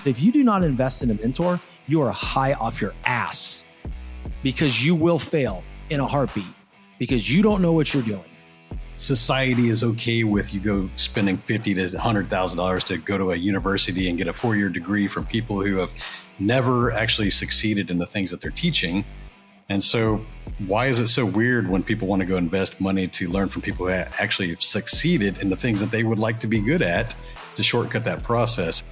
If you do not invest in a mentor, you are high off your ass because you will fail in a heartbeat because you don't know what you're doing. Society is okay with you go spending $50,000 to $100,000 to go to a university and get a 4-year degree from people who have never actually succeeded in the things that they're teaching. And so why is it so weird when people want to go invest money to learn from people who actually have succeeded in the things that they would like to be good at to shortcut that process?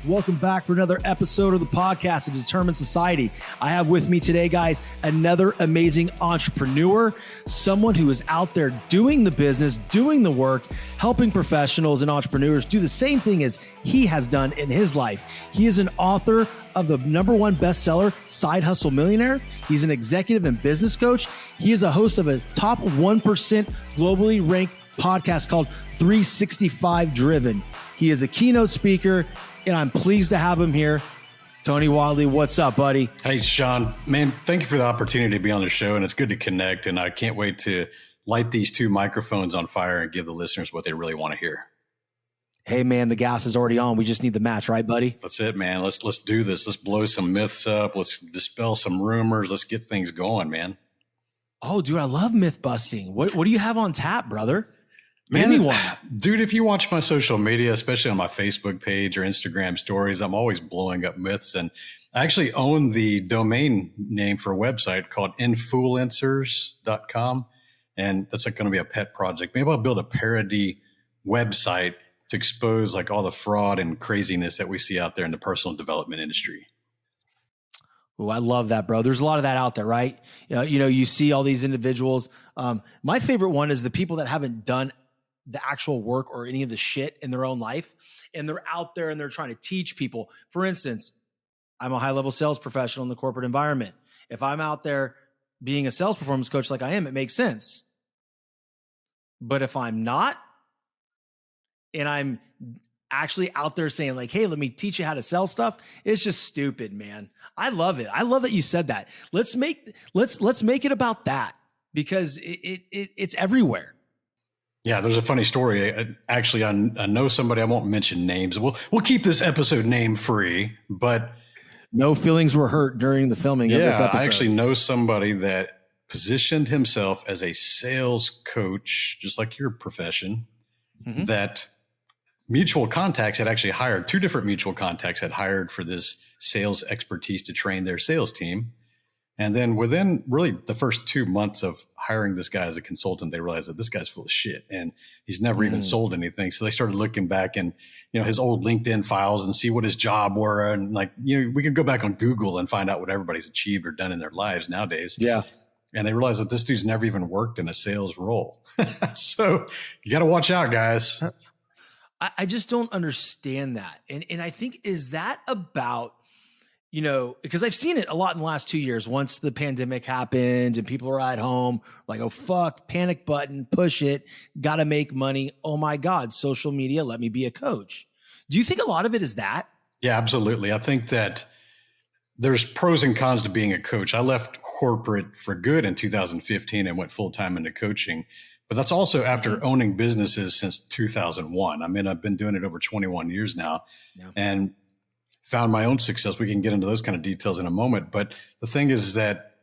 Welcome back for another episode of the podcast, A Determined Society. I have with me today, guys, another amazing entrepreneur, someone who is out there doing the business, doing the work, helping professionals and entrepreneurs do the same thing as he has done in his life. He is an author of the #1 bestseller, Side Hustle Millionaire. He's an executive and business coach. He is a host of a top 1% globally ranked podcast called 365 Driven. He is a keynote speaker, and I'm pleased to have him here. Tony Whatley, what's up, buddy? Hey, Sean, man, thank you for the opportunity to be on the show, and it's good to connect, and I can't wait to light these two microphones on fire and give the listeners what they really want to hear. Hey, man, the gas is already on. We just need the match, right, buddy? That's it, man. Let's do this. Let's blow some myths up. Let's dispel some rumors. Let's get things going, man. Oh, dude, I love myth busting. What do you have on tap, brother? Man, Anyone. Dude, if you watch my social media, especially on my Facebook page or Instagram stories, I'm always blowing up myths. And I actually own the domain name for a website called influencers.com. And that's like going to be a pet project. Maybe I'll build a parody website to expose like all the fraud and craziness that we see out there in the personal development industry. Oh, I love that, bro. There's a lot of that out there, right? You see all these individuals. My favorite one is the people that haven't done the actual work or any of the shit in their own life. And they're out there and they're trying to teach people. For instance, I'm a high-level sales professional in the corporate environment. If I'm out there being a sales performance coach like I am, it makes sense. But if I'm not, and I'm actually out there saying like, hey, let me teach you how to sell stuff, it's just stupid, man. I love it. I love that you said that. Let's make it about that because it's everywhere. Yeah, there's a funny story. Actually, I know somebody. I won't mention names. We'll keep this episode name free, but no feelings were hurt during the filming of this episode. I actually know somebody that positioned himself as a sales coach, just like your profession, that mutual contacts had actually hired, two different mutual contacts had hired for this sales expertise to train their sales team. And then within really the first 2 months of hiring this guy as a consultant, they realized that this guy's full of shit and he's never even sold anything. So they started looking back in, his old LinkedIn files and see what his job were. And we can go back on Google and find out what everybody's achieved or done in their lives nowadays. Yeah. And they realized that this dude's never even worked in a sales role. So you got to watch out, guys. I just don't understand that. And I think, is that about, because I've seen it a lot in the last 2 years. Once the pandemic happened and people are at home, like, oh, fuck, panic button, push it, got to make money. Oh my God, social media, let me be a coach. Do you think a lot of it is that? Yeah, absolutely. I think that there's pros and cons to being a coach. I left corporate for good in 2015 and went full-time into coaching. But that's also after owning businesses since 2001. I mean, I've been doing it over 21 years now and found my own success. We can get into those kind of details in a moment. But the thing is that,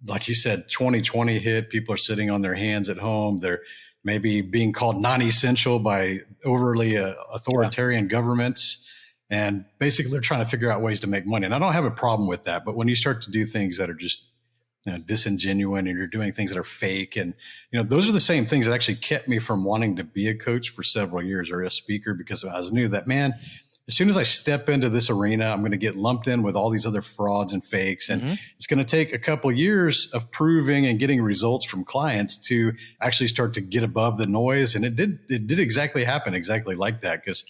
like you said, 2020 hit. People are sitting on their hands at home. They're maybe being called non-essential by overly authoritarian governments. And basically, they're trying to figure out ways to make money. And I don't have a problem with that. But when you start to do things that are just disingenuous and you're doing things that are fake. And, those are the same things that actually kept me from wanting to be a coach for several years or a speaker, because I knew that, man, as soon as I step into this arena, I'm going to get lumped in with all these other frauds and fakes. And it's going to take a couple of years of proving and getting results from clients to actually start to get above the noise. And it did exactly happen exactly like that. Because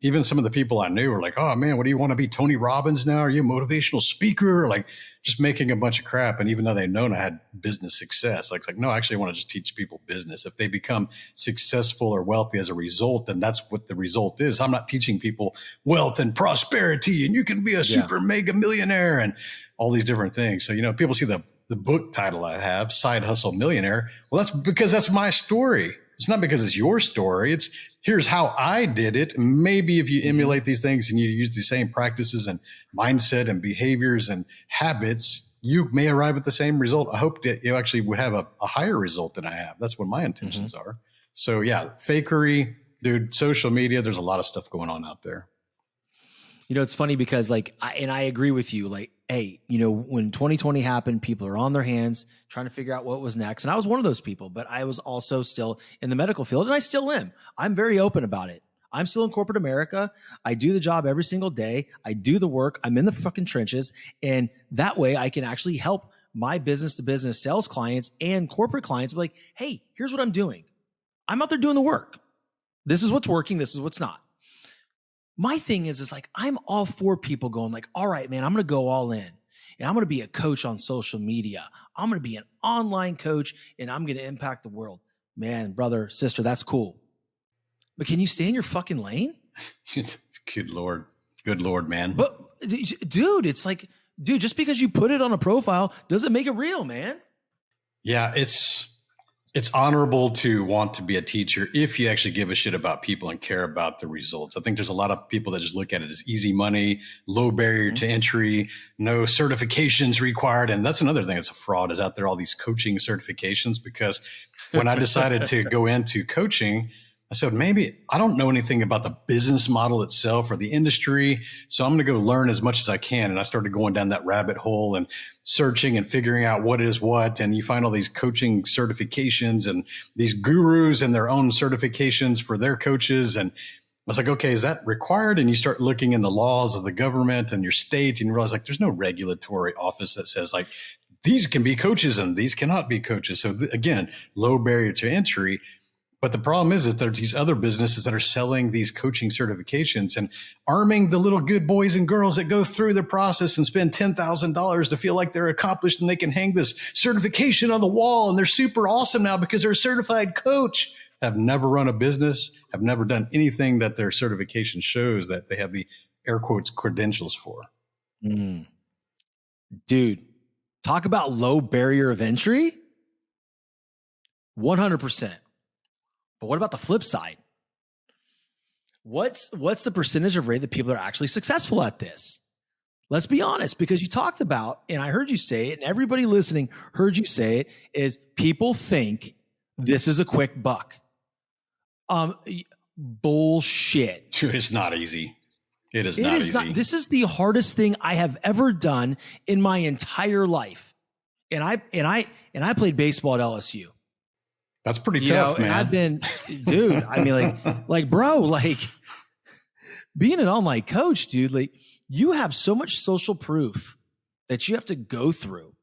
even some of the people I knew were like, oh man, what do you want to be, Tony Robbins now? Are you a motivational speaker? Like just making a bunch of crap. And even though they'd known I had business success, like no, I actually want to just teach people business. If they become successful or wealthy as a result, then that's what the result is. I'm not teaching people wealth and prosperity and you can be a super mega millionaire and all these different things. So, people see the book title I have, Side Hustle Millionaire. Well, that's because that's my story. It's not because it's your story. It's here's how I did it. Maybe if you emulate these things and you use the same practices and mindset and behaviors and habits, you may arrive at the same result. I hope that you actually would have a higher result than I have. That's what my intentions are. So yeah, fakery, dude, social media, there's a lot of stuff going on out there. You know, it's funny because like, I agree with you. Like, hey, you know, when 2020 happened, people are on their hands trying to figure out what was next. And I was one of those people, but I was also still in the medical field, and I still am. I'm very open about it. I'm still in corporate America. I do the job every single day. I do the work. I'm in the fucking trenches. And that way I can actually help my business to business sales clients and corporate clients be like, hey, here's what I'm doing. I'm out there doing the work. This is what's working. This is what's not. My thing is like, I'm all for people going like, all right, man, I'm going to go all in and I'm going to be a coach on social media. I'm going to be an online coach and I'm going to impact the world. Man, brother, sister, that's cool. But can you stay in your fucking lane? Good Lord, man. But dude, it's like, dude, just because you put it on a profile doesn't make it real, man. Yeah, it's honorable to want to be a teacher if you actually give a shit about people and care about the results. I think there's a lot of people that just look at it as easy money, low barrier to entry, no certifications required. And that's another thing that's a fraud is out there, all these coaching certifications, because when I decided to go into coaching, I said, maybe I don't know anything about the business model itself or the industry. So I'm going to go learn as much as I can. And I started going down that rabbit hole and searching and figuring out what is what. And you find all these coaching certifications and these gurus and their own certifications for their coaches. And I was like, okay, is that required? And you start looking in the laws of the government and your state and you realize like, there's no regulatory office that says like, these can be coaches and these cannot be coaches. So again, low barrier to entry. But the problem is that there's these other businesses that are selling these coaching certifications and arming the little good boys and girls that go through the process and spend $10,000 to feel like they're accomplished and they can hang this certification on the wall and they're super awesome now because they're a certified coach. Have never run a business, have never done anything that their certification shows that they have the air quotes credentials for. Dude, talk about low barrier of entry. 100%. But what about the flip side? What's the percentage of rate that people are actually successful at this? Let's be honest, because you talked about, and I heard you say it, and everybody listening heard you say it, is people think this is a quick buck. Bullshit. Dude, it's not easy. It is not easy. This is the hardest thing I have ever done in my entire life. And I played baseball at LSU. That's pretty tough, man. And I've been, dude, I mean, like, bro, like being an online coach, dude, like you have so much social proof that you have to go through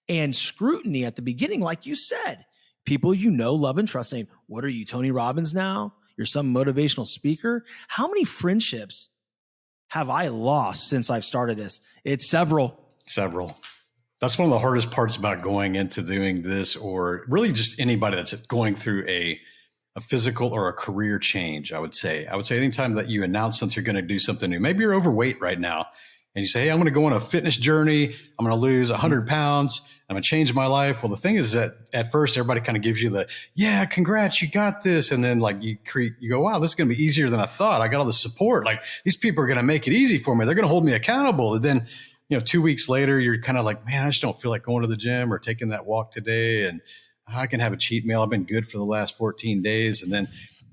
and scrutiny at the beginning. Like you said, people, you know, love and trust saying, what are you, Tony Robbins now? You're some motivational speaker. How many friendships have I lost since I've started this? It's several. That's one of the hardest parts about going into doing this, or really just anybody that's going through a physical or a career change. I would say anytime that you announce something, you're going to do something new. Maybe you're overweight right now and you say, hey, I'm going to go on a fitness journey. I'm going to lose 100 pounds. I'm going to change my life. Well, the thing is that at first everybody kind of gives you the, yeah, congrats, you got this. And then like you go, wow, this is going to be easier than I thought. I got all the support. Like these people are going to make it easy for me. They're going to hold me accountable. And then, 2 weeks later, you're kind of like, man, I just don't feel like going to the gym or taking that walk today. And I can have a cheat meal. I've been good for the last 14 days. And then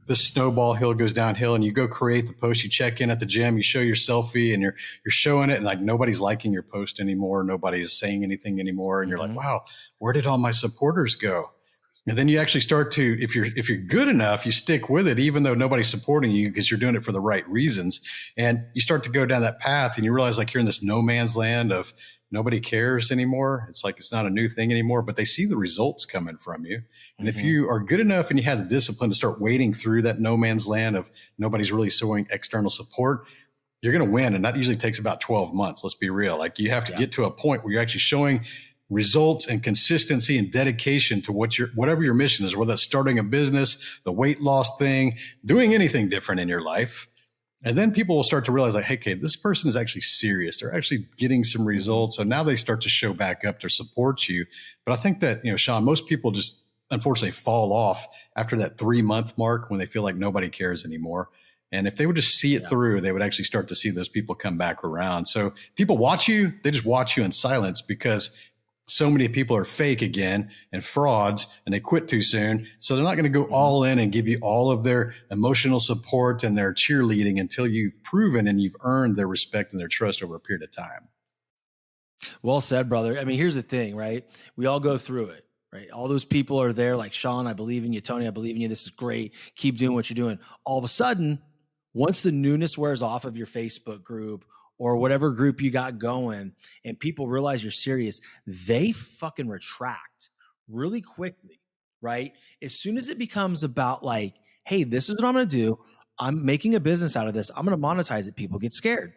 the snowball hill goes downhill and you go create the post. You check in at the gym, you show your selfie and you're showing it. And like nobody's liking your post anymore. Nobody is saying anything anymore. And you're like, wow, where did all my supporters go? And then you actually start to, if you're good enough, you stick with it, even though nobody's supporting you because you're doing it for the right reasons. And you start to go down that path and you realize like you're in this no man's land of nobody cares anymore. It's like, it's not a new thing anymore, but they see the results coming from you. And if you are good enough and you have the discipline to start wading through that no man's land of nobody's really showing external support, you're going to win. And that usually takes about 12 months. Let's be real. Like you have to get to a point where you're actually showing results and consistency and dedication to whatever your mission is, whether that's starting a business, the weight loss thing, doing anything different in your life. And then people will start to realize like, hey, okay, this person is actually serious. They're actually getting some results. So now they start to show back up to support you. But I think that, Sean, most people just unfortunately fall off after that 3-month mark when they feel like nobody cares anymore. And if they would just see it through, they would actually start to see those people come back around. So people watch you, they just watch you in silence because so many people are fake again and frauds, and they quit too soon. So they're not going to go all in and give you all of their emotional support and their cheerleading until you've proven and you've earned their respect and their trust over a period of time. Well said, brother. I mean, here's the thing, right? We all go through it, right? All those people are there like, Sean, I believe in you. Tony, I believe in you. This is great. Keep doing what you're doing. All of a sudden, once the newness wears off of your Facebook group or whatever group you got going and people realize you're serious, they fucking retract really quickly, right? As soon as it becomes about like, hey, this is what I'm going to do. I'm making a business out of this. I'm going to monetize it. People get scared.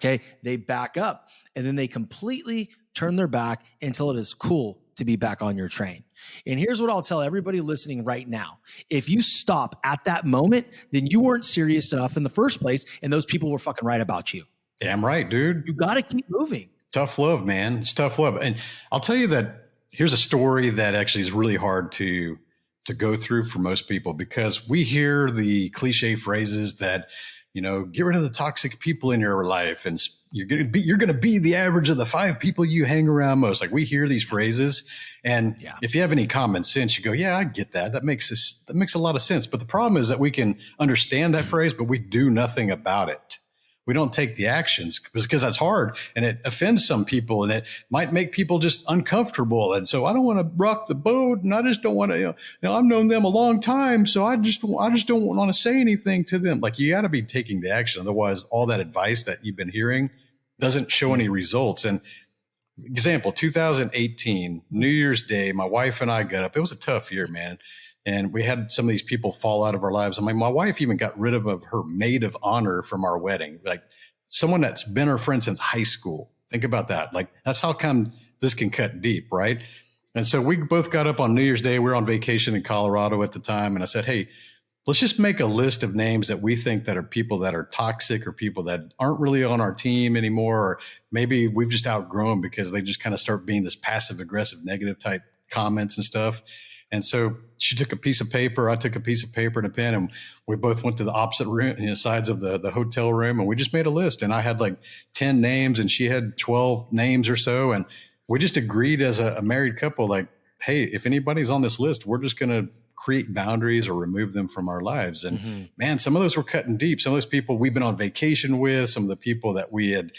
Okay. They back up and then they completely turn their back until it is cool to be back on your train. And here's what I'll tell everybody listening right now. If you stop at that moment, then you weren't serious enough in the first place. And those people were fucking right about you. Damn right, dude. You got to keep moving. Tough love, man. It's tough love. And I'll tell you that here's a story that actually is really hard to go through for most people, because we hear the cliche phrases that, you know, get rid of the toxic people in your life, and you're going to be the average of the 5 people you hang around most. Like, we hear these phrases, and if you have any common sense, you go, yeah, I get that. That makes a lot of sense. But the problem is that we can understand that phrase, but we do nothing about it. We don't take the actions because that's hard and it offends some people and it might make people just uncomfortable. And so I don't want to rock the boat, and I just don't want to, you know, I've known them a long time, so I just don't want to say anything to them. Like, you got to be taking the action. Otherwise, all that advice that you've been hearing doesn't show any results. And example, 2018, New Year's Day, my wife and I got up. It was a tough year, man. And we had some of these people fall out of our lives. I mean, my wife even got rid of her maid of honor from our wedding, like someone that's been her friend since high school. Think about that. Like, that's how come this can cut deep, right? And so we both got up on New Year's Day. We were on vacation in Colorado at the time. And I said, hey, let's just make a list of names that we think that are people that are toxic or people that aren't really on our team anymore. Or maybe we've just outgrown because they just kind of start being this passive aggressive, negative type comments and stuff. And so she took a piece of paper, I took a piece of paper and a pen, and we both went to the opposite room, sides of the hotel room, and we just made a list. And I had like 10 names and she had 12 names or so. And we just agreed as a married couple, like, hey, if anybody's on this list, we're just going to create boundaries or remove them from our lives. And man, some of those were cutting deep. Some of those people we've been on vacation with, some of the people that we had,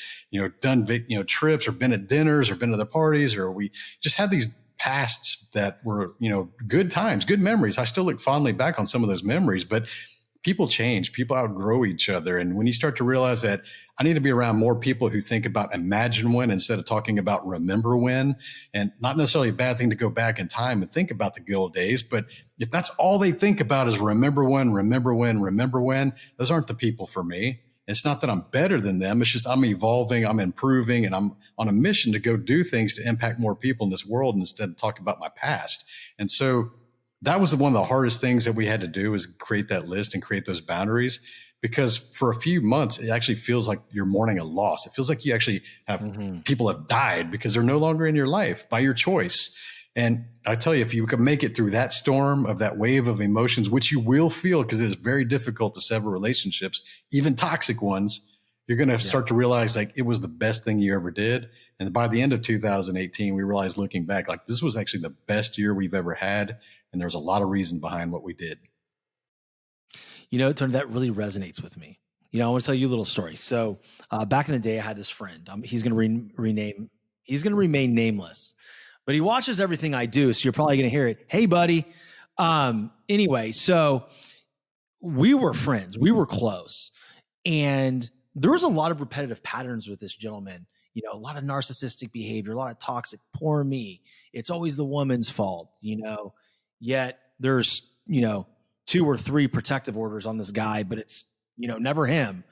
done, trips or been at dinners or been to the parties, or we just had these pasts that were, good times, good memories. I still look fondly back on some of those memories, but people change, people outgrow each other. And when you start to realize that I need to be around more people who think about imagine when instead of talking about remember when, and not necessarily a bad thing to go back in time and think about the good old days. But if that's all they think about is remember when, those aren't the people for me. It's not that I'm better than them. It's just I'm evolving, I'm improving, and I'm on a mission to go do things to impact more people in this world instead of talk about my past. And so that was one of the hardest things that we had to do, is create that list and create those boundaries. Because for a few months, it actually feels like you're mourning a loss. It feels like you actually have people have died because they're no longer in your life by your choice. And I tell you, if you can make it through that storm of that wave of emotions, which you will feel, because it is very difficult to sever relationships, even toxic ones, you're going to start to realize like it was the best thing you ever did. And by the end of 2018, we realized, looking back, like this was actually the best year we've ever had. And there's a lot of reason behind what we did. Tony, that really resonates with me. I want to tell you a little story. So back in the day, I had this friend. He's going to remain nameless, but he watches everything I do. So you're probably going to hear it. Hey, buddy. Anyway, so we were friends. We were close. And there was a lot of repetitive patterns with this gentleman. A lot of narcissistic behavior, a lot of toxic, poor me. It's always the woman's fault, yet there's, 2 or 3 protective orders on this guy, but it's, never him.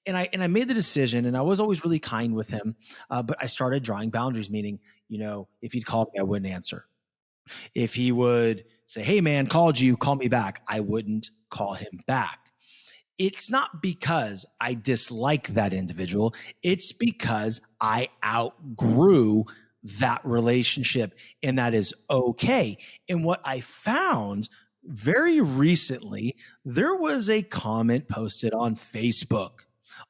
And I made the decision, and I was always really kind with him. But I started drawing boundaries, meaning, if he'd call me, I wouldn't answer. If he would say, hey man, called you, call me back, I wouldn't call him back. It's not because I dislike that individual. It's because I outgrew that relationship, and that is okay. And what I found very recently, there was a comment posted on Facebook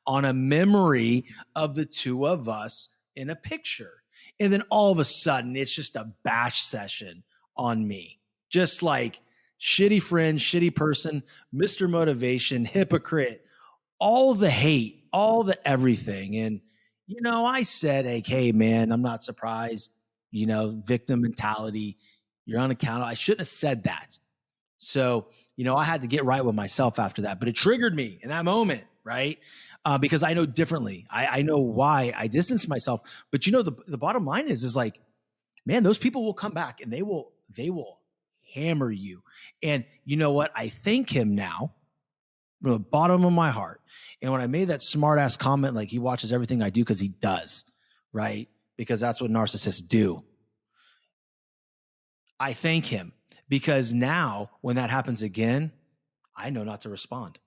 on a memory of the two of us in a picture. And then all of a sudden, it's just a bash session on me. Just like shitty friend, shitty person, Mr. Motivation, hypocrite, all the hate, all the everything. And, I said, like, hey, man, I'm not surprised, victim mentality. You're unaccountable. I shouldn't have said that. So, I had to get right with myself after that, but it triggered me in that moment, right? Because I know differently. I know why I distanced myself. But the bottom line is like, man, those people will come back and they will hammer you. And you know what? I thank him now from the bottom of my heart. And when I made that smart ass comment, like he watches everything I do, because he does, right? Because that's what narcissists do. I thank him, because now when that happens again, I know not to respond.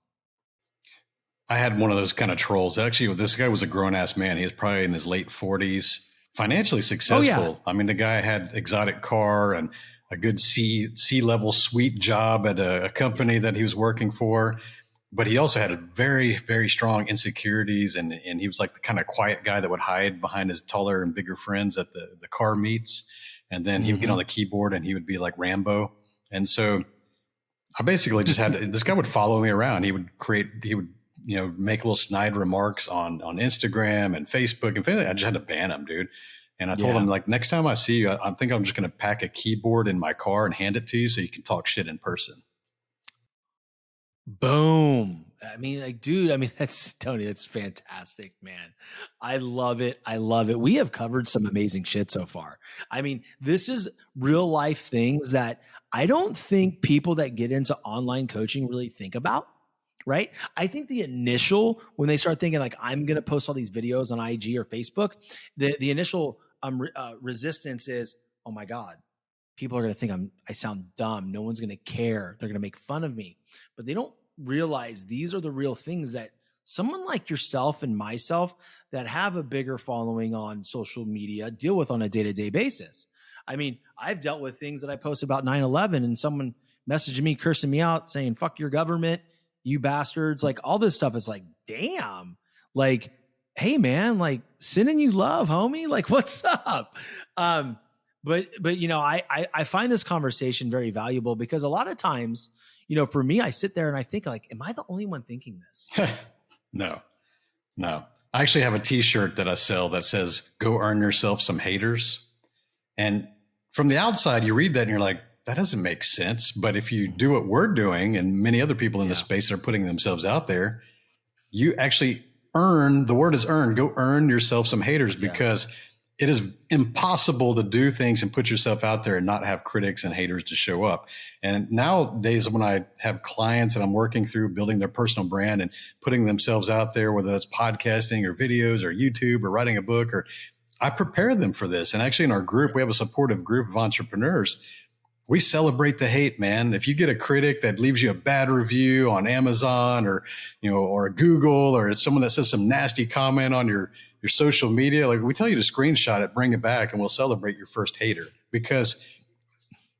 I had one of those kind of trolls. Actually, this guy was a grown ass man. He was probably in his late 40s, financially successful. Oh, yeah. I mean, the guy had exotic car and a good C-level suite job at a company that he was working for. But he also had a very, very strong insecurities. And he was like the kind of quiet guy that would hide behind his taller and bigger friends at the car meets. And then he would get on the keyboard and he would be like Rambo. And so I basically just had this guy would follow me around. He would make little snide remarks on Instagram and Facebook, and finally I just had to ban him, dude. And I told him, like, next time I see you, I think I'm just going to pack a keyboard in my car and hand it to you so you can talk shit in person. Boom. I mean, like, dude, that's Tony. That's fantastic, man. I love it. I love it. We have covered some amazing shit so far. I mean, this is real life things that I don't think people that get into online coaching really think about. Right? I think the initial, when they start thinking like, I'm going to post all these videos on IG or Facebook, the initial resistance is, oh my God, people are going to think I sound dumb. No one's going to care. They're going to make fun of me. But they don't realize these are the real things that someone like yourself and myself that have a bigger following on social media deal with on a day-to-day basis. I mean, I've dealt with things that I posted about 9/11 and someone messaged me, cursing me out, saying, fuck your government, you bastards, like all this stuff. Is like, damn, like, hey man, like sending you love, homie. Like, what's up? But I find this conversation very valuable, because a lot of times, for me, I sit there and I think like, am I the only one thinking this? No. I actually have a t-shirt that I sell that says, go earn yourself some haters. And from the outside, you read that and you're like, that doesn't make sense. But if you do what we're doing, and many other people in the space are putting themselves out there, you actually earn, the word is earn, go earn yourself some haters, because it is impossible to do things and put yourself out there and not have critics and haters to show up. And nowadays, when I have clients and I'm working through building their personal brand and putting themselves out there, whether that's podcasting or videos or YouTube or writing a book, or I prepare them for this. And actually in our group, we have a supportive group of entrepreneurs. We celebrate the hate, man. If you get a critic that leaves you a bad review on Amazon or Google, or it's someone that says some nasty comment on your social media, like, we tell you to screenshot it, bring it back, and we'll celebrate your first hater. Because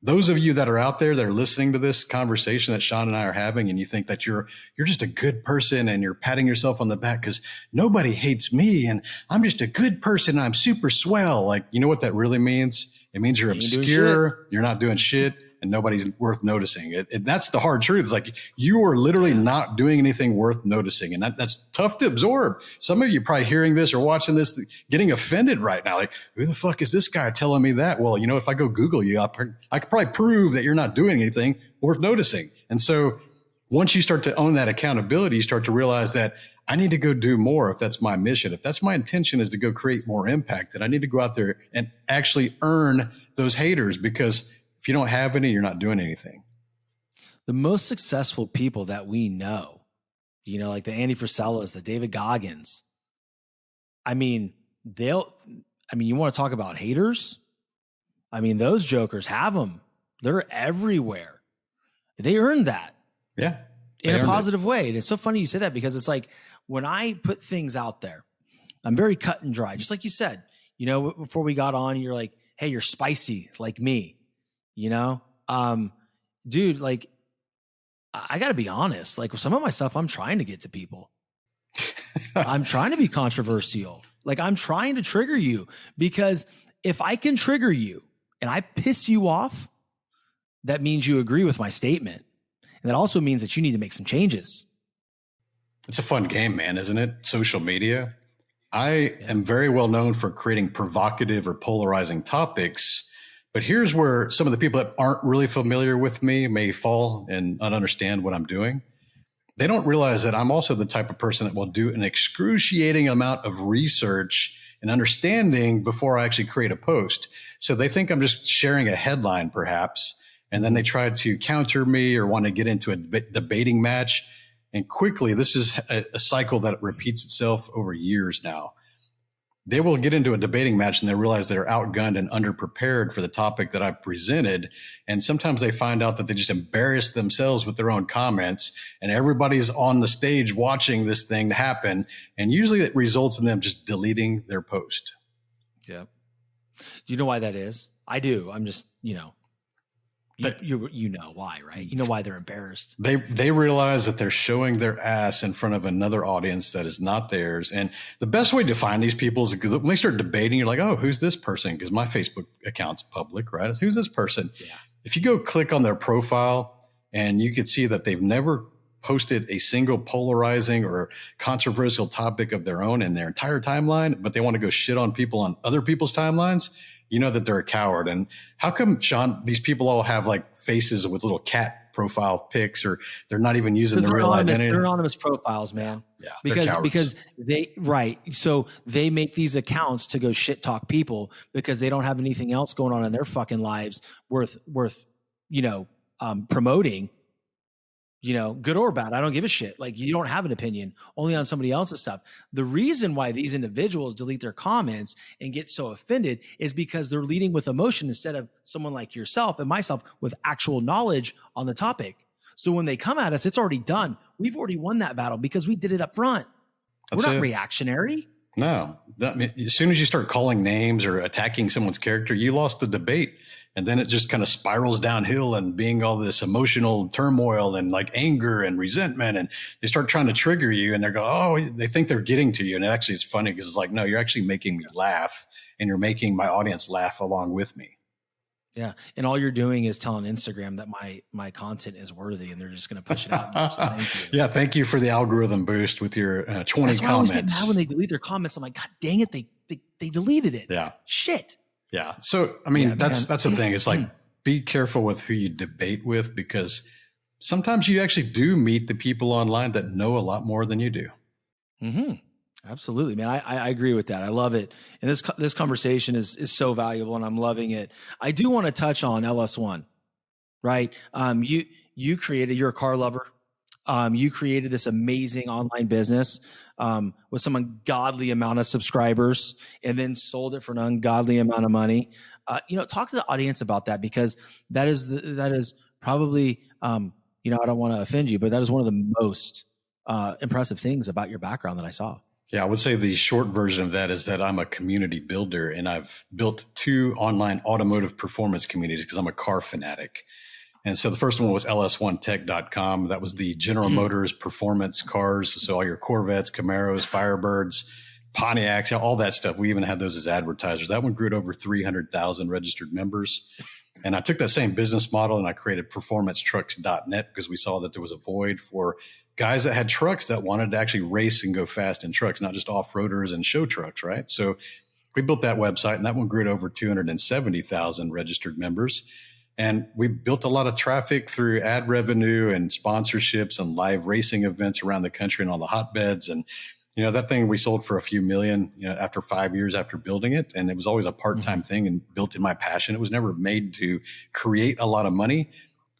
those of you that are out there that are listening to this conversation that Sean and I are having, and you think that you're just a good person and you're patting yourself on the back because nobody hates me and I'm just a good person, I'm super swell. Like, you know what that really means? It means you're obscure, you're not doing shit, and nobody's worth noticing. That's the hard truth. It's like, you are literally not doing anything worth noticing. And that's tough to absorb. Some of you probably hearing this or watching this, getting offended right now. Like, who the fuck is this guy telling me that? Well, if I go Google you, I could probably prove that you're not doing anything worth noticing. And so once you start to own that accountability, you start to realize that I need to go do more if that's my mission. If that's my intention, is to go create more impact, then I need to go out there and actually earn those haters, because if you don't have any, you're not doing anything. The most successful people that we know, like the Andy Frisellas, the David Goggins, you want to talk about haters? Those jokers have them. They're everywhere. They earned that. Yeah. In a positive way. And it's so funny you say that, because it's like, when I put things out there, I'm very cut and dry. Just like you said, before we got on, you're like, hey, you're spicy like me, dude, like, I got to be honest. Like some of my stuff, I'm trying to get to people. I'm trying to be controversial. Like I'm trying to trigger you, because if I can trigger you and I piss you off, that means you agree with my statement. And that also means that you need to make some changes. It's a fun game, man, isn't it? Social media. I am very well known for creating provocative or polarizing topics, but here's where some of the people that aren't really familiar with me may fall and not understand what I'm doing. They don't realize that I'm also the type of person that will do an excruciating amount of research and understanding before I actually create a post. So they think I'm just sharing a headline, perhaps, and then they try to counter me or want to get into a debating match. And quickly, this is a cycle that repeats itself over years now. They will get into a debating match and they realize they're outgunned and underprepared for the topic that I've presented. And sometimes they find out that they just embarrass themselves with their own comments, and everybody's on the stage watching this thing happen. And usually it results in them just deleting their post. Yeah. You know why that is? I do. I'm just, you know why, right? You know why they're embarrassed. They realize that they're showing their ass in front of another audience that is not theirs. And the best way to find these people is when they start debating, you're like, oh, who's this person? Because my Facebook account's public, right? Who's this person? Yeah. If you go click on their profile, and you could see that they've never posted a single polarizing or controversial topic of their own in their entire timeline, but they want to go shit on people on other people's timelines, you know that they're a coward. And how come, Sean, these people all have like faces with little cat profile pics, or they're not even using their real identity? They're anonymous profiles, man. Yeah. Because they, right. So they make these accounts to go shit talk people because they don't have anything else going on in their fucking lives worth, promoting. Good or bad, I don't give a shit. Like, you don't have an opinion only on somebody else's stuff. The reason why these individuals delete their comments and get so offended is because they're leading with emotion instead of someone like yourself and myself with actual knowledge on the topic. So when they come at us, it's already done. We've already won that battle because we did it up front. We're not reactionary. No. As soon as you start calling names or attacking someone's character, you lost the debate. And then it just kind of spirals downhill and being all this emotional turmoil and like anger and resentment. And they start trying to trigger you, and they think they're getting to you. And actually it's funny because it's like, no, you're actually making me laugh, and you're making my audience laugh along with me. Yeah. And all you're doing is telling Instagram that my content is worthy, and they're just going to push it out. So thank you. Yeah. Thank you for the algorithm boost with your 20 That's comments. Why I always get mad when they delete their comments. I'm like, God dang it. They deleted it. Yeah. Shit. Yeah. So, I mean, that's the thing. It's like, be careful with who you debate with, because sometimes you actually do meet the people online that know a lot more than you do. Mm-hmm. Absolutely, man. I agree with that. I love it. And this conversation is so valuable, and I'm loving it. I do want to touch on LS1, right? You're a car lover. You created this amazing online business with some ungodly amount of subscribers, and then sold it for an ungodly amount of money. Talk to the audience about that, because that is probably, I don't want to offend you, but that is one of the most impressive things about your background that I saw. Yeah, I would say the short version of that is that I'm a community builder, and I've built 2 online automotive performance communities because I'm a car fanatic. And so the first one was ls1tech.com. That was the General Motors performance cars. So all your Corvettes, Camaros, Firebirds, Pontiacs, all that stuff. We even had those as advertisers. That one grew to over 300,000 registered members. And I took that same business model and I created performancetrucks.net because we saw that there was a void for guys that had trucks that wanted to actually race and go fast in trucks, not just off-roaders and show trucks, right? So we built that website, and that one grew to over 270,000 registered members. And we built a lot of traffic through ad revenue and sponsorships and live racing events around the country and on the hotbeds. And, that thing we sold for a few million, after 5 years after building it. And it was always a part-time thing and built in my passion. It was never made to create a lot of money,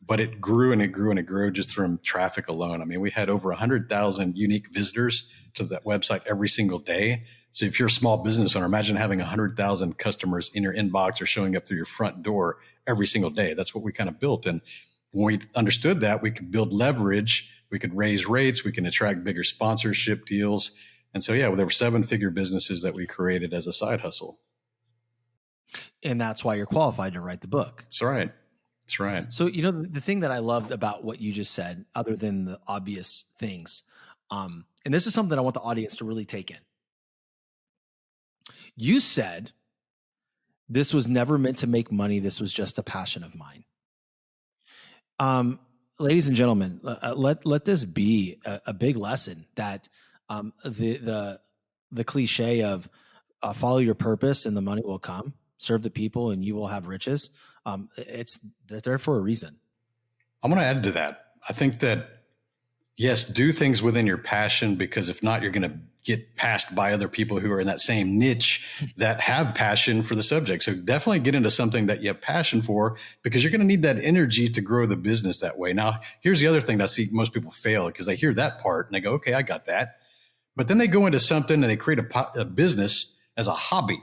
but it grew and it grew and it grew just from traffic alone. I mean, we had over 100,000 unique visitors to that website every single day. So if you're a small business owner, imagine having 100,000 customers in your inbox or showing up through your front door every single day. That's what we kind of built. And when we understood that, we could build leverage, we could raise rates, we can attract bigger sponsorship deals. And so, there were 7-figure businesses that we created as a side hustle. And that's why you're qualified to write the book. That's right. That's right. So, the thing that I loved about what you just said, other than the obvious things, and this is something I want the audience to really take in. You said this was never meant to make money. This was just a passion of mine. Ladies and gentlemen, let this be a big lesson that the cliche of follow your purpose and the money will come, serve the people and you will have riches. It's there for a reason. I'm going to add to that. I think that, yes, do things within your passion, because if not, you're going to get passed by other people who are in that same niche that have passion for the subject. So definitely get into something that you have passion for, because you're going to need that energy to grow the business that way. Now, here's the other thing that I see most people fail, because they hear that part and they go, okay, I got that. But then they go into something and they create a business as a hobby.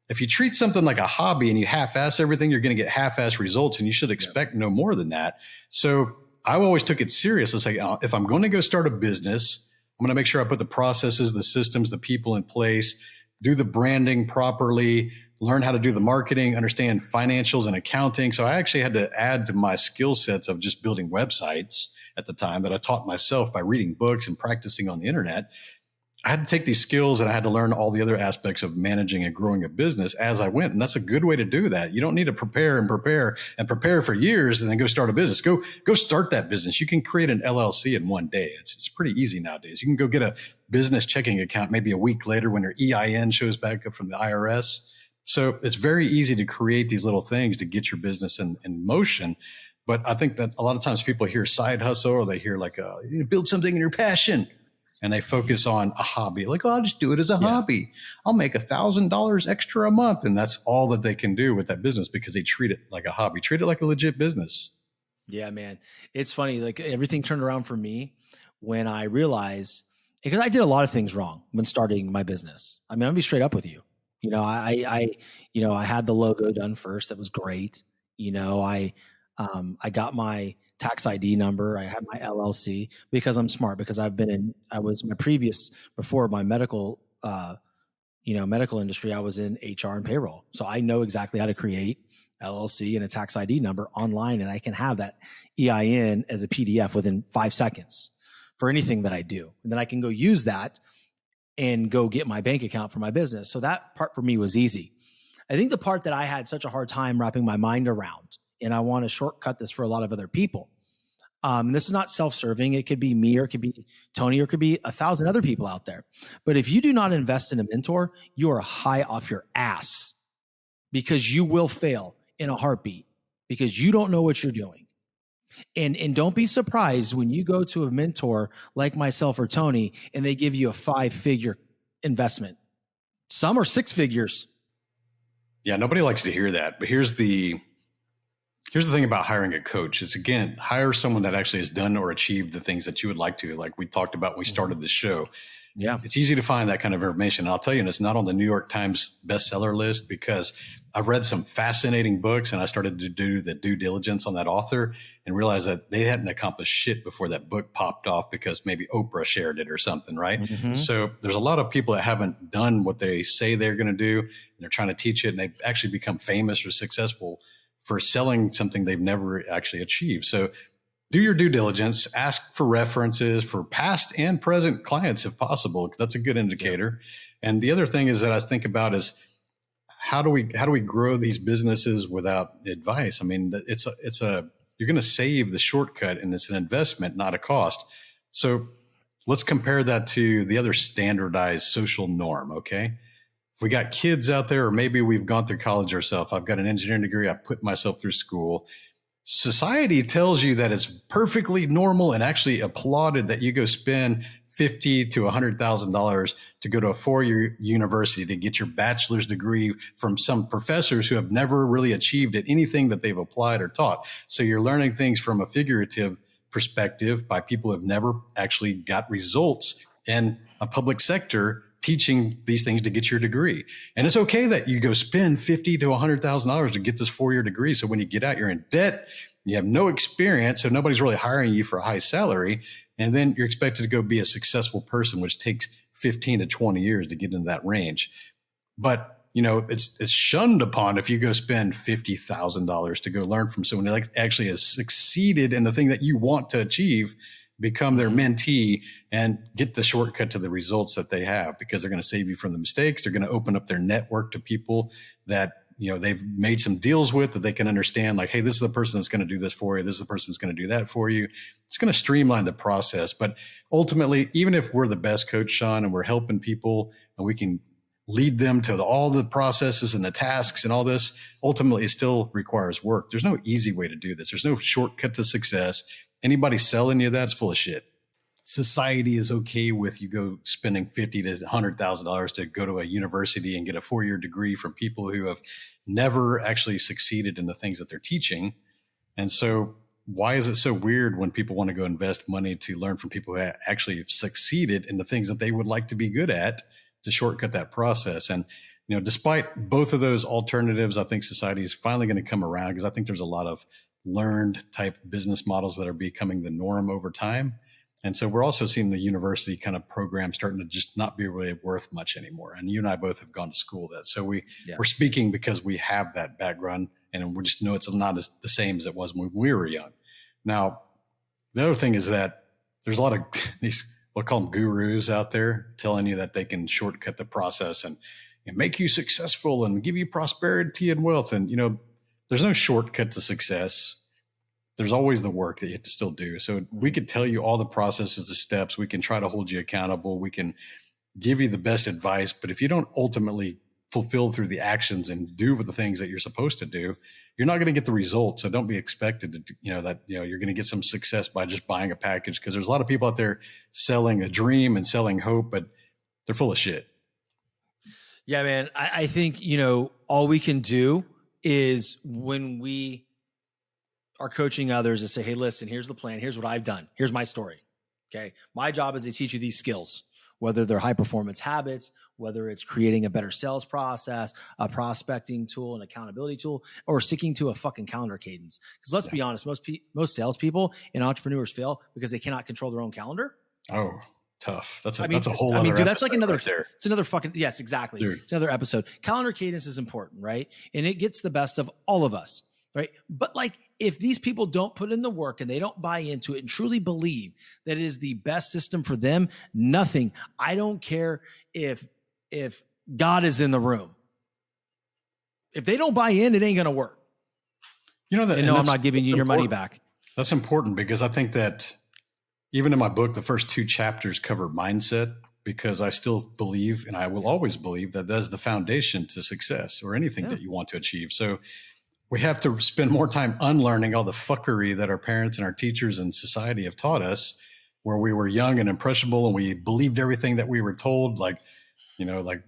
If you treat something like a hobby and you half-ass everything, you're going to get half-ass results, and you should expect no more than that. So I always took it serious. It's like, if I'm going to go start a business, I'm going to make sure I put the processes, the systems, the people in place, do the branding properly, learn how to do the marketing, understand financials and accounting. So I actually had to add to my skill sets of just building websites at the time that I taught myself by reading books and practicing on the internet. I had to take these skills and I had to learn all the other aspects of managing and growing a business as I went. And that's a good way to do that. You don't need to prepare for years and then go start a business. Go start that business. You can create an LLC in one day. It's pretty easy nowadays. You can go get a business checking account maybe a week later when your EIN shows back up from the IRS. So it's very easy to create these little things to get your business in motion. But I think that a lot of times people hear side hustle, or they hear like, build something in your passion. And they focus on a hobby, like, oh, I'll just do it as a hobby. I'll make $1,000 extra a month. And that's all that they can do with that business, because they treat it like a hobby, treat it like a legit business. Yeah, man. It's funny. Like, everything turned around for me when I realized, because I did a lot of things wrong when starting my business. I mean, I'll be straight up with you. I had the logo done first. That was great. I got my tax ID number. I had my LLC because I'm smart, because before my medical industry, I was in HR and payroll. So I know exactly how to create LLC and a tax ID number online. And I can have that EIN as a PDF within 5 seconds for anything that I do. And then I can go use that and go get my bank account for my business. So that part for me was easy. I think the part that I had such a hard time wrapping my mind around, and I want to shortcut this for a lot of other people. This is not self-serving. It could be me, or it could be Tony, or it could be 1,000 other people out there. But if you do not invest in a mentor, you are high off your ass, because you will fail in a heartbeat, because you don't know what you're doing. And don't be surprised when you go to a mentor like myself or Tony, and they give you a 5-figure investment. Some are 6 figures. Yeah, nobody likes to hear that. But here's the thing about hiring a coach is, again, hire someone that actually has done or achieved the things that you would like to, like we talked about when we started this show. Yeah. It's easy to find that kind of information. And I'll tell you, and it's not on the New York Times bestseller list, because I've read some fascinating books and I started to do the due diligence on that author and realized that they hadn't accomplished shit before that book popped off, because maybe Oprah shared it or something, right? Mm-hmm. So there's a lot of people that haven't done what they say they're going to do, and they're trying to teach it, and they've actually become famous or successful for selling something they've never actually achieved. So do your due diligence, ask for references for past and present clients if possible. That's a good indicator. Yeah. And the other thing is that I think about is, how do we grow these businesses without advice? I mean, you're going to save the shortcut, and it's an investment, not a cost. So let's compare that to the other standardized social norm. Okay. If we got kids out there, or maybe we've gone through college ourselves, I've got an engineering degree, I put myself through school. Society tells you that it's perfectly normal and actually applauded that you go spend $50,000 to $100,000 to go to a 4-year university to get your bachelor's degree from some professors who have never really achieved at anything that they've applied or taught. So you're learning things from a figurative perspective by people who have never actually got results in a public sector teaching these things to get your degree. And it's okay that you go spend $50,000 to $100,000 to get this 4-year degree. So when you get out, you're in debt, you have no experience, so nobody's really hiring you for a high salary. And then you're expected to go be a successful person, which takes 15 to 20 years to get into that range. But it's shunned upon if you go spend $50,000 to go learn from someone that actually has succeeded in the thing that you want to achieve, become their mentee and get the shortcut to the results that they have, because they're going to save you from the mistakes. They're going to open up their network to people that, they've made some deals with, that they can understand, like, hey, this is the person that's going to do this for you. This is the person that's going to do that for you. It's going to streamline the process. But ultimately, even if we're the best coach, Sean, and we're helping people and we can lead them to all the processes and the tasks and all this, ultimately it still requires work. There's no easy way to do this. There's no shortcut to success. Anybody selling you that's full of shit. Society is okay with you go spending $50,000 to $100,000 to go to a university and get a 4-year degree from people who have never actually succeeded in the things that they're teaching. And so why is it so weird when people want to go invest money to learn from people who actually have succeeded in the things that they would like to be good at, to shortcut that process? And, despite both of those alternatives, I think society is finally going to come around, because I think there's a lot of learned type business models that are becoming the norm over time. And so we're also seeing the university kind of program starting to just not be really worth much anymore. And you and I both have gone to school that. So we're speaking because we have that background, and we just know it's not as the same as it was when we were young. Now, the other thing is that there's a lot of these, we'll call them gurus out there, telling you that they can shortcut the process and make you successful and give you prosperity and wealth. And, there's no shortcut to success. There's always the work that you have to still do. So we could tell you all the processes, the steps. We can try to hold you accountable. We can give you the best advice. But if you don't ultimately fulfill through the actions and do the things that you're supposed to do, you're not going to get the results. So don't be expected to, you're going to get some success by just buying a package, because there's a lot of people out there selling a dream and selling hope, but they're full of shit. Yeah, man. I think, all we can do is, when we are coaching others, to say, hey, listen, here's the plan. Here's what I've done. Here's my story. Okay. My job is to teach you these skills, whether they're high performance habits, whether it's creating a better sales process, a prospecting tool, an accountability tool, or sticking to a fucking calendar cadence. Because let's be honest, most salespeople and entrepreneurs fail because they cannot control their own calendar. Oh, tough. That's a whole other dude, that's like another, right there. It's another fucking, yes, exactly. Dude. It's another episode. Calendar cadence is important, right? And it gets the best of all of us, right? But if these people don't put in the work and they don't buy into it and truly believe that it is the best system for them, nothing. I don't care if God is in the room. If they don't buy in, it ain't going to work. I'm not giving you your money back. That's important, because I think that even in my book, the first 2 chapters cover mindset, because I still believe, and I will always believe, that that's the foundation to success or anything that you want to achieve. So we have to spend more time unlearning all the fuckery that our parents and our teachers and society have taught us, where we were young and impressionable and we believed everything that we were told, like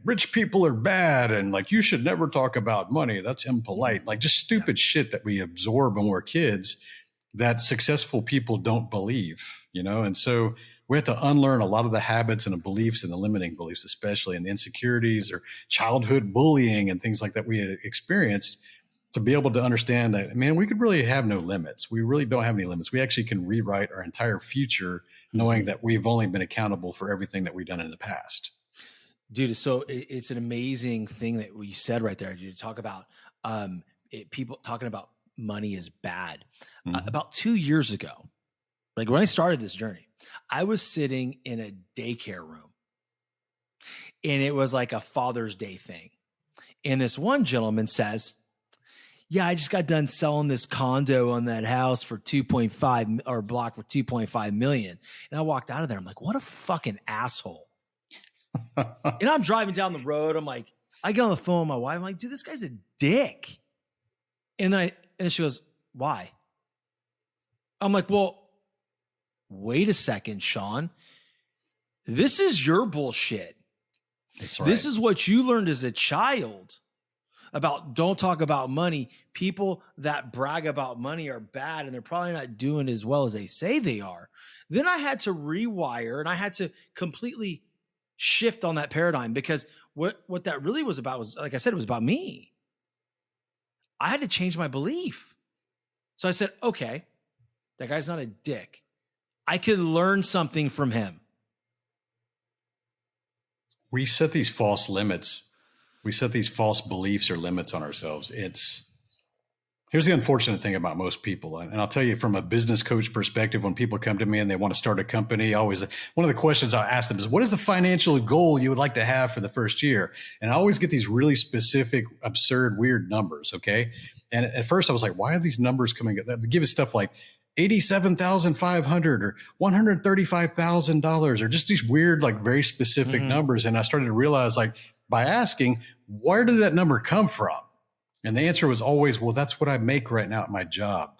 rich people are bad, and you should never talk about money. That's impolite. Just stupid shit that we absorb when we're kids that successful people don't believe, And so we have to unlearn a lot of the habits and the beliefs and the limiting beliefs, especially, and the insecurities or childhood bullying and things like that we had experienced, to be able to understand that, man, we could really have no limits. We really don't have any limits. We actually can rewrite our entire future, knowing that we've only been accountable for everything that we've done in the past. Dude, so it's an amazing thing that you said right there. You talk about people talking about money is bad. About 2 years ago, when I started this journey, I was sitting in a daycare room, and it was like a Father's Day thing. And this one gentleman says, yeah, I just got done selling this condo on that house for 2.5 or block for 2.5 million. And I walked out of there. I'm like, what a fucking asshole. And I'm driving down the road. I'm like, I get on the phone with my wife. I'm like, dude, this guy's a dick. And then she goes, why? I'm like, well, wait a second, Sean. This is your bullshit. That's right. This is what you learned as a child about don't talk about money. People that brag about money are bad, and they're probably not doing as well as they say they are. Then I had to rewire, and I had to completely shift on that paradigm, because what that really was about was, like I said, it was about me. I had to change my belief. So I said, okay, that guy's not a dick. I could learn something from him. We set these false limits. We set these false beliefs or limits on ourselves. Here's the unfortunate thing about most people. And I'll tell you from a business coach perspective, when people come to me and they want to start a company, one of the questions I ask them is, what is the financial goal you would like to have for the first year? And I always get these really specific, absurd, weird numbers. Okay. And at first I was like, why are these numbers coming up? They give us stuff like $87,500 or $135,000 or just these weird, like very specific numbers. And I started to realize, like, by asking, where did that number come from? And the answer was always, well, that's what I make right now at my job.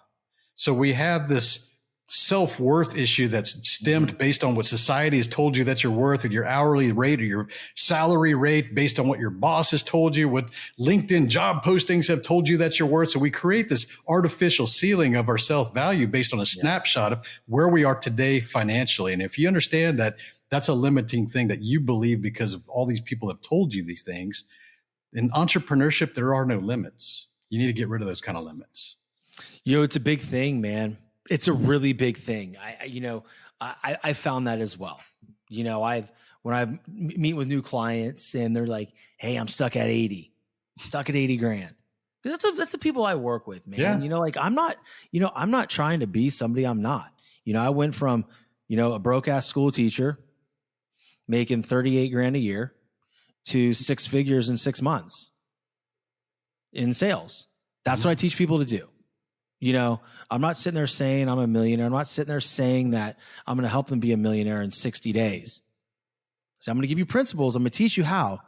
So we have this self-worth issue that's stemmed based on what society has told you that you're worth, or your hourly rate or your salary rate, based on what your boss has told you, what LinkedIn job postings have told you that you're worth. So we create this artificial ceiling of our self-value based on a snapshot of where we are today financially. And if you understand that that's a limiting thing that you believe because of all these people have told you these things, in entrepreneurship, there are no limits. You need to get rid of those kind of limits. It's a big thing, man. It's a really big thing. I found that as well. When I meet with new clients and they're like, "Hey, I'm stuck at 80 grand." That's the people I work with, man. Yeah. I'm not trying to be somebody I'm not. I went from, a broke ass school teacher making 38 grand a year to 6 figures in 6 months in sales. That's what I teach people to do. I'm not sitting there saying I'm a millionaire. I'm not sitting there saying that I'm going to help them be a millionaire in 60 days. So I'm going to give you principles. I'm going to teach you how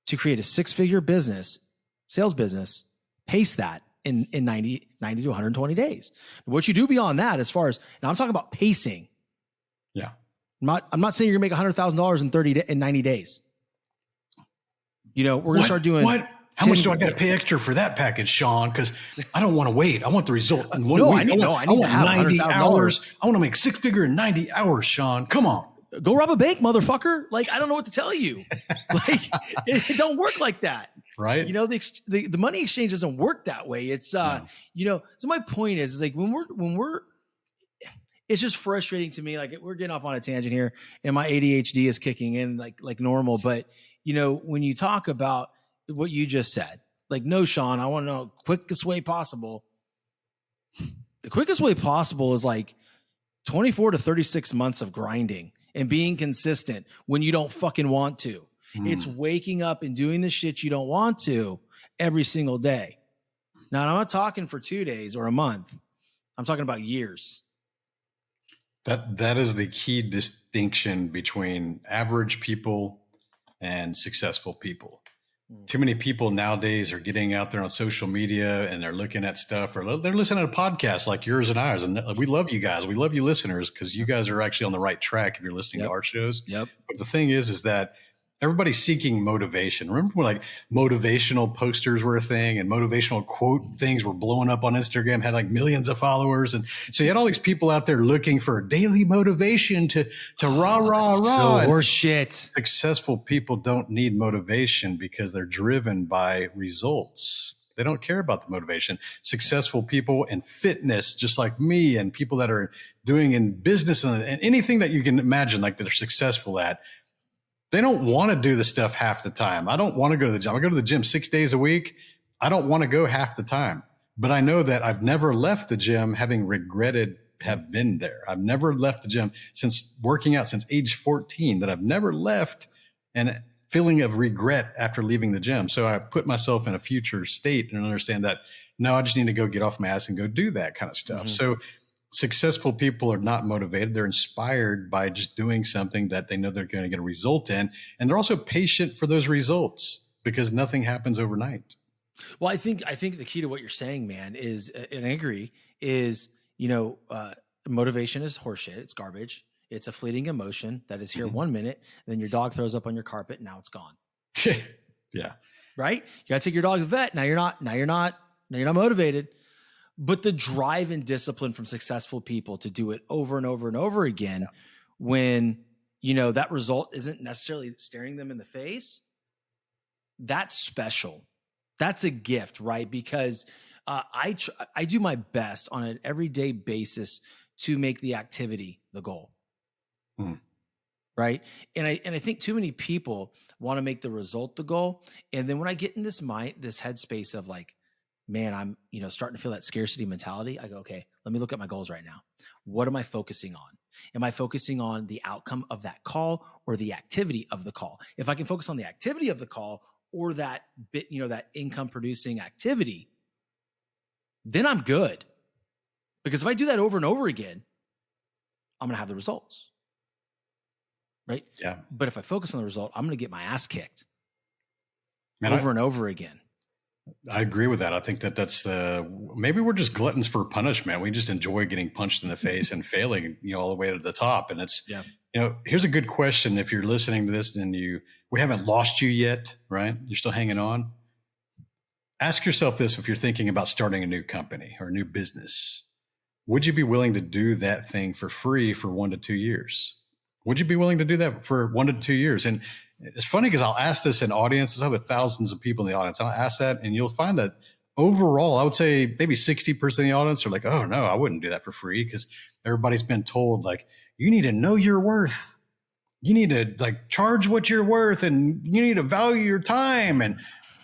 to create a 6-figure business, sales business, pace that in 90 to 120 days. What you do beyond that, as far as, now I'm talking about pacing. Yeah. I'm not saying you're going to make $100,000 in 90 days. We're going to start doing. What? How much do I got to pay extra for that package, Sean? Because I don't want to wait. I want the result in 1 week. I need to have 90 hours. I want to make 6-figure in 90 hours, Sean. Come on. Go rob a bank, motherfucker. Like, I don't know what to tell you. Like, it don't work like that. Right. The money exchange doesn't work that way. It's, so my point is like, when we're, it's just frustrating to me. Like, we're getting off on a tangent here and my ADHD is kicking in like normal. But, when you talk about what you just said, like, no, Sean, I want to know quickest way possible. The quickest way possible is like 24 to 36 months of grinding and being consistent when you don't fucking want to. It's waking up and doing the shit you don't want to every single day. Now, I'm not talking for 2 days or a month. I'm talking about years. That is the key distinction between average people and successful people. Too many people nowadays are getting out there on social media and they're looking at stuff, or they're listening to podcasts like yours and ours. And we love you guys. We love you listeners, because you guys are actually on the right track if you're listening to our shows. Yep. But the thing is that everybody's seeking motivation. Remember when like motivational posters were a thing and motivational quote things were blowing up on Instagram, had like millions of followers. And so you had all these people out there looking for daily motivation to rah. So horse shit. Successful people don't need motivation because they're driven by results. They don't care about the motivation. Successful people in fitness, just like me, and people that are doing in business and anything that you can imagine, like that are successful at, they don't want to do the stuff half the time. I don't want to go to the gym. I go to the gym 6 days a week. I don't want to go half the time. But I know that I've never left the gym having regretted have been there. I've never left the gym since working out since age 14, that I've never left and feeling of regret after leaving the gym. So I put myself in a future state and understand that, no, I just need to go get off my ass and go do that kind of stuff. So successful people are not motivated. They're inspired by just doing something that they know they're going to get a result in. And they're also patient for those results because nothing happens overnight. Well, I think the key to what you're saying, man, is, and I agree, is, motivation is horseshit. It's garbage. It's a fleeting emotion that is here 1 minute, and then your dog throws up on your carpet. And now it's gone. Yeah. Right. You got to take your dog to the vet. Now you're not motivated. But the drive and discipline from successful people to do it over and over and over again, when, that result isn't necessarily staring them in the face, that's special. That's a gift, right? Because I do my best on an everyday basis to make the activity the goal. right? And I think too many people want to make the result the goal. And then when I get in this headspace of like, man, I'm, starting to feel that scarcity mentality, I go, okay, let me look at my goals right now. What am I focusing on? Am I focusing on the outcome of that call or the activity of the call? If I can focus on the activity of the call or that bit, that income producing activity, then I'm good. Because if I do that over and over again, I'm going to have the results. Right? Yeah. But if I focus on the result, I'm going to get my ass kicked Man, over and over again. I agree with that. I think that's maybe we're just gluttons for punishment. We just enjoy getting punched in the face and failing, all the way to the top. And it's, here's a good question. If you're listening to this and we haven't lost you yet, right? You're still hanging on. Ask yourself this: if you're thinking about starting a new company or a new business, would you be willing to do that thing for free for 1 to 2 years? Would you be willing to do that for 1 to 2 years? And it's funny because I'll ask this in audiences. I have thousands of people in the audience. I'll ask that, and you'll find that overall, I would say maybe 60% of the audience are like, oh, no, I wouldn't do that for free, because everybody's been told, like, you need to know your worth. You need to like charge what you're worth, and you need to value your time. And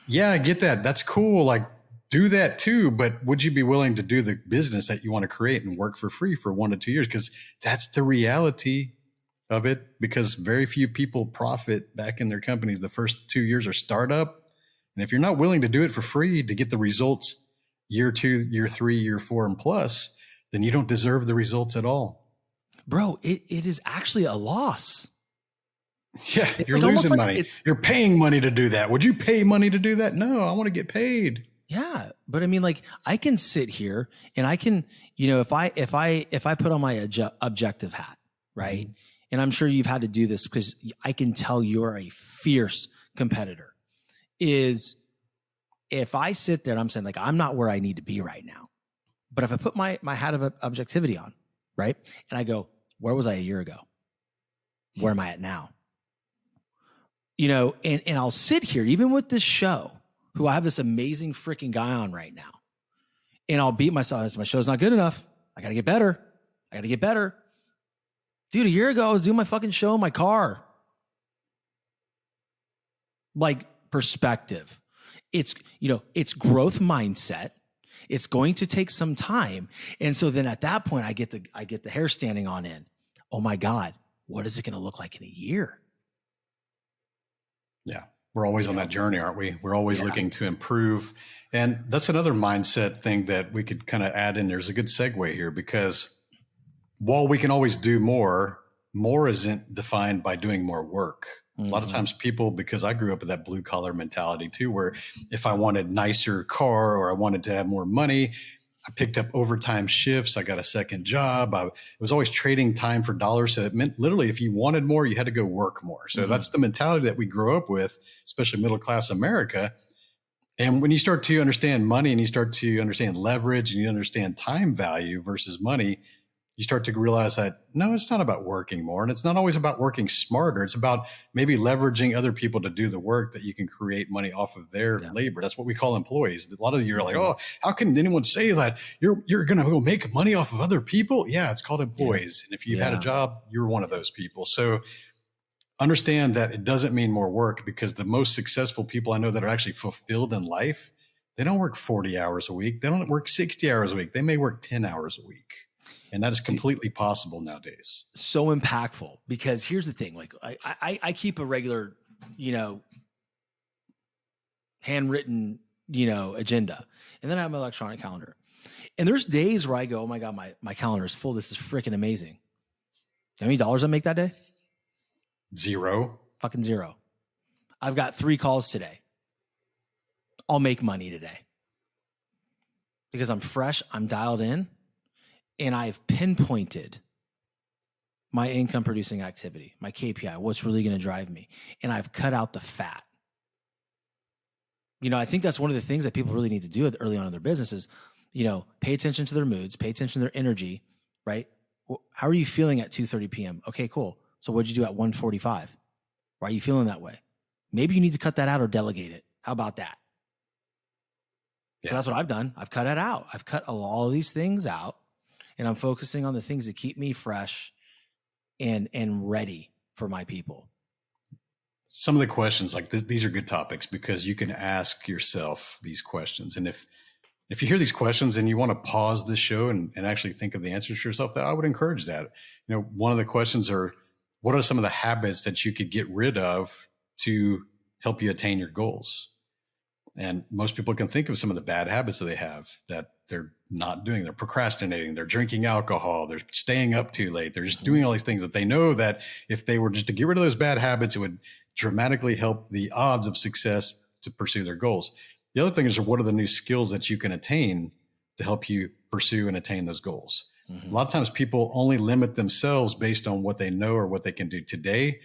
yeah, I get that. That's cool. Like, do that too. But would you be willing to do the business that you want to create and work for free for 1 to 2 years? Because that's the reality of it, because very few people profit back in their companies. The first 2 years are startup. And if you're not willing to do it for free to get the results year 2, year 3, year 4, and plus, then you don't deserve the results at all. Bro, it is actually a loss. Yeah, you're losing money. You're paying money to do that. Would you pay money to do that? No, I want to get paid. Yeah, but I mean, like, I can sit here and I can, if I put on my objective hat, right? Mm-hmm. And I'm sure you've had to do this because I can tell you're a fierce competitor. Is if I sit there and I'm saying, like, I'm not where I need to be right now, but if I put my hat of objectivity on, right, and I go, where was I a year ago? Where am I at now? And I'll sit here, even with this show, who I have this amazing freaking guy on right now, and I'll beat myself. I say, my show's not good enough. I got to get better. Dude, a year ago, I was doing my fucking show in my car. Like, perspective. It's growth mindset. It's going to take some time. And so then at that point, I get the hair standing on end. Oh my God, what is it going to look like in a year? Yeah. We're always on that journey, aren't we? We're always looking to improve. And that's another mindset thing that we could kind of add in. There's a good segue here, because while we can always do more isn't defined by doing more work. Mm-hmm. A lot of times people, because I grew up with that blue collar mentality too, where if I wanted nicer car or I wanted to have more money, I picked up overtime shifts. I got a second job. I was always trading time for dollars. So it meant literally if you wanted more, you had to go work more. So that's the mentality that we grew up with, especially middle-class America. And when you start to understand money and you start to understand leverage and you understand time value versus money, you start to realize that, no, it's not about working more. And it's not always about working smarter. It's about maybe leveraging other people to do the work that you can create money off of their labor. That's what we call employees. A lot of you are like, oh, how can anyone say that you're going to go make money off of other people? Yeah, it's called employees. And if you've had a job, you're one of those people. So understand that it doesn't mean more work, because the most successful people I know that are actually fulfilled in life, they don't work 40 hours a week. They don't work 60 hours a week. They may work 10 hours a week. And that is completely possible nowadays. So impactful, because here's the thing. Like, I keep a regular, handwritten, agenda. And then I have my electronic calendar. And there's days where I go, oh my God, my calendar is full. This is freaking amazing. You know how many dollars I make that day? Zero. Fucking zero. I've got 3 calls today. I'll make money today. Because I'm fresh, I'm dialed in. And I've pinpointed my income producing activity, my KPI, what's really going to drive me. And I've cut out the fat. I think that's one of the things that people really need to do early on in their business is, pay attention to their moods, pay attention to their energy, right? How are you feeling at 2:30 p.m.? Okay, cool. So what'd you do at 1:45? Why are you feeling that way? Maybe you need to cut that out or delegate it. How about that? Yeah. So that's what I've done. I've cut it out. I've cut all of these things out. And I'm focusing on the things that keep me fresh and ready for my people? Some of the questions like these are good topics because you can ask yourself these questions. And if you hear these questions and you want to pause the show and actually think of the answers to yourself, that I would encourage that. One of the questions are, what are some of the habits that you could get rid of to help you attain your goals? And most people can think of some of the bad habits that they have that they're not doing. They're procrastinating. They're drinking alcohol. They're staying up too late. They're just doing all these things that they know that if they were just to get rid of those bad habits, it would dramatically help the odds of success to pursue their goals. The other thing is, what are the new skills that you can attain to help you pursue and attain those goals? A lot of times people only limit themselves based on what they know or what they can do today,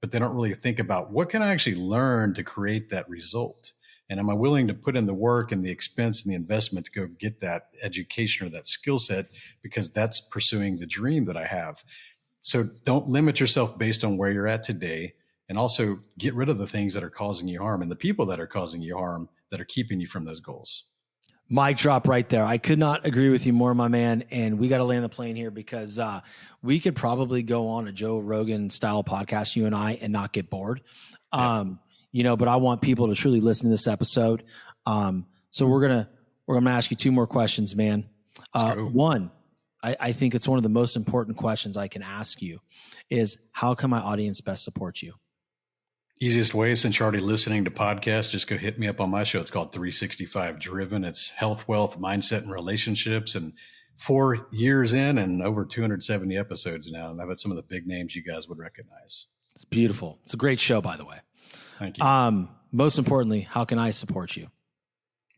but they don't really think about what can I actually learn to create that result? And am I willing to put in the work and the expense and the investment to go get that education or that skill set, because that's pursuing the dream that I have. So don't limit yourself based on where you're at today, and also get rid of the things that are causing you harm and the people that are causing you harm that are keeping you from those goals. Mic drop right there. I could not agree with you more, my man. And we got to land the plane here because we could probably go on a Joe Rogan style podcast, you and I, and not get bored. Yeah. But I want people to truly listen to this episode. So we're gonna ask you two more questions, man. One, I think it's one of the most important questions I can ask you is, how can my audience best support you? Easiest way, since you're already listening to podcasts, just go hit me up on my show. It's called 365 Driven. It's health, wealth, mindset, and relationships. And 4 years in and over 270 episodes now. And I've had some of the big names you guys would recognize. It's beautiful. It's a great show, by the way. Thank you. Most importantly, how can I support you?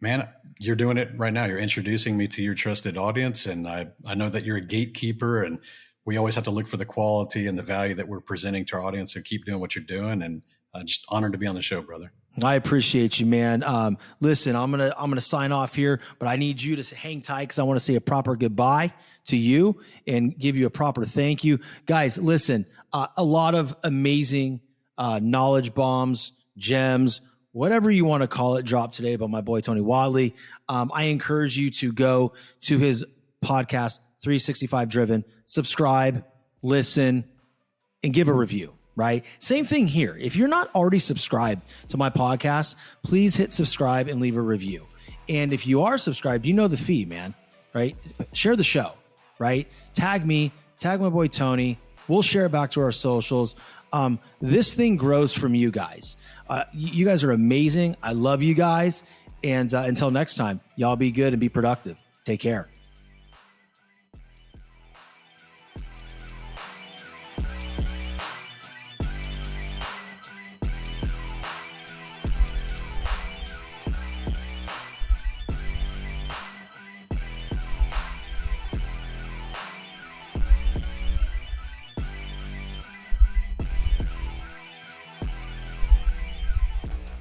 Man, you're doing it right now. You're introducing me to your trusted audience. And I know that you're a gatekeeper, and we always have to look for the quality and the value that we're presenting to our audience. So keep doing what you're doing. And just honored to be on the show, brother. I appreciate you, man. Listen, I'm gonna sign off here, but I need you to hang tight because I want to say a proper goodbye to you and give you a proper thank you, guys. Listen, a lot of amazing knowledge bombs, gems, whatever you want to call it, dropped today by my boy Tony Whatley. I encourage you to go to his podcast, 365 Driven, subscribe, listen, and give a review. Right? Same thing here. If you're not already subscribed to my podcast, please hit subscribe and leave a review. And if you are subscribed, you know the fee, man, right? Share the show, right? Tag me, tag my boy Tony. We'll share it back to our socials. This thing grows from you guys. You guys are amazing. I love you guys. And until next time, y'all be good and be productive. Take care.